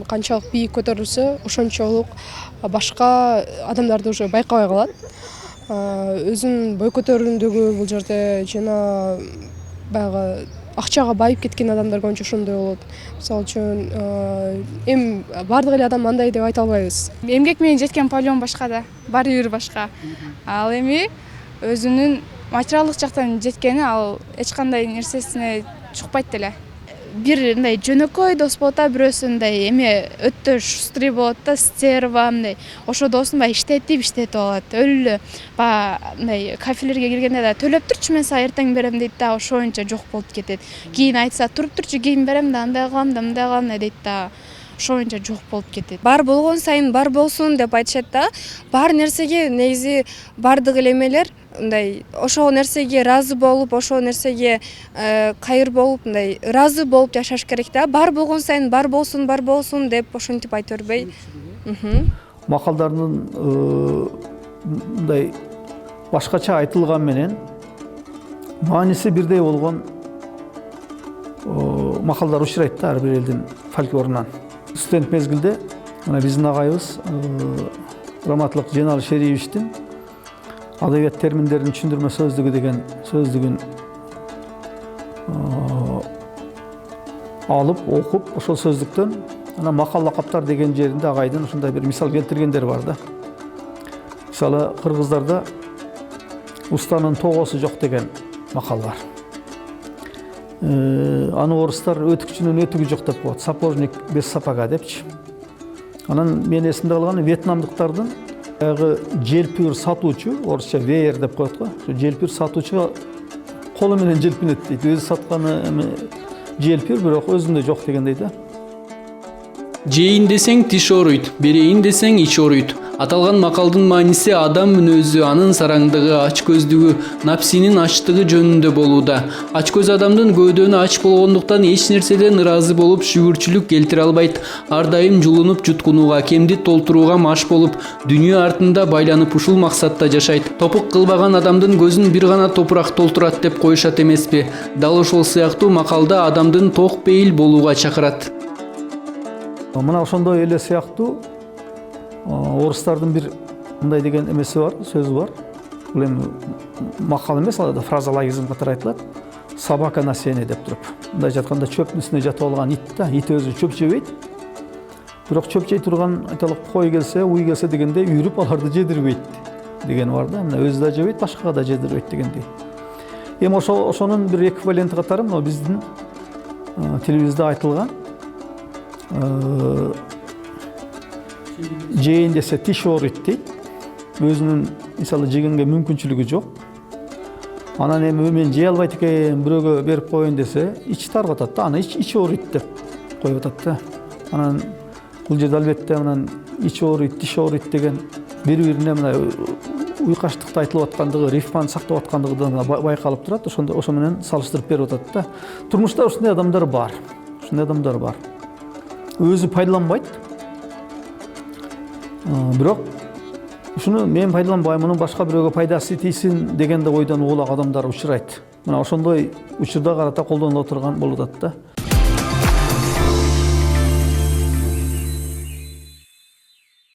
канчалык бийик көтөрүлсө, ошончолук башка адамдарды уже байкабай калат. Өзүнүн бой көтөрүүндөгү бул жерде жана баягы акчага байып кеткен адамдар көбүнчө ошондой болот. Мисалы үчүн эми бардык эле адам андай деп айта албайбыз. Эмгек менен жеткен палеон башка да, баары бир башка. Ал эми өзүнүн материалдык жактан жеткени ал эч кандай нерсесине чукпайт деле. Бир мындай жөнөкөй дос болот да, бирөөсү мындай эми өтө шустрый болот да, стерва мындай. Ошо досун баягы иштетип алат. Өлү баягы мындай кафелерге киргенде да төлөп турчу мен сага эртең берем дейт да, ошо боюнча жок болуп кетет. Кийин айтса туруп турчу кийин берем да, андай кылам да, мындай кылам да дейт да. Ошо боюнча жок болуп кетет. Бар болгон сайын бар болсун деп айтышат да. Бар нерсеге негизи бардык эле эмелер мындай ошол нерсеге ыраазы болуп, ошол нерсеге кайыр болуп, мындай ыраазы болуп жашаш керек да. Бар болгон сайын бар болсун деп ошентип айта бербей. Макалдардын мындай башкача айтылган менен мааниси бирдей болгон макалдар учурайт да ар бир элдин фольклорунан. Студент мезгилде мына биздин агайыбыз Раматлык Женал Шериевичтин адабият терминдердин түшүндүрмө сөздүгү деген сөздүгүн алып окуп, ошол сөздүктөн анан макал лакаптар деген жеринде агайдын ушундай бир мисал келтиргендери бар да. Мисалы кыргыздарда устанын тогосу жок деген макал бар. Аны орустар өтүкчүнүн өтүгү жок деп коет. Сапожник без сапога депчи. Анан мен эсимде калганы вьетнамдыктардын желпүр сатуучу, орусча веер деп коет го. Ошо желпүр сатуучуга колу менен желпинет дейт. Өзү сатканы желпүр, бирок өзүндө жок дегендей да. Жейин десең тиш ооруйт, берейин десең ич ооруйт. Аталган макалдын мааниси адам мүнөзү, анын сараңдыгы, ач көздүгү, напсинин ачтыгы жөнүндө болууда. Ач көз адамдын көөдөнү ач болгондуктан эч нерседен ыраазы болуп шүгүрчүлүк келтире албайт. Ар дайым жулунуп жуткунууга, кемди толтурууга маш болуп, дүйнө артында байланып ушул максатта жашайт. Топук кылбаган адамдын көзүн бир гана топурак толтурат деп коюшат эмеспи? Дал ошол сыяктуу макалда адамдын ток пейил болууга чакырат. Мына ошондой эле сыяктуу орустардын бир мындай деген эмеси бар, сөзү бар. Бул эми макал эмес, аларда фразологизм катары айтылат. Собака на сене деп туруп. Мындай жатканда чөптүн үстүнө жатып алган ит да, ит өзү чөп жебейт. Бирок чөп жей турган айталык кой келсе, уй келсе дегенде үйрүп аларды жедирбейт деген бар да. Мына өзү да жебейт, башкага да жедирбейт дегендей. Эми ошонун бир эквиваленти катары мына биздин телевизде айтылган жейин десе тиш ооруйт дейт. Өзүнүн мисалы жегенге мүмкүнчүлүгү жок. Анан эми мен жей албайт экен, бирөөгө берип коеюн десе, ич тарып атат да, аны ич ооруйт деп коюп атат да. Анан бул жерде албетте анан ич ооруйт, тиш ооруйт деген бири-бирине мына уйкаштыкта айтылып аткандыгы, рифманы сактап аткандыгы да байкалып турат. Ошо менен салыштырып берип атат да. Турмушта ушундай адамдар бар. Өзү пайдаланбайт. Бирок ушуну мен пайдаланбайм, мунун башка бирөөгө пайдасы тийсин деген да ойдон угулак адамдар учурайт. Мына ошондой учурда карата колдонула турган болуп атат да.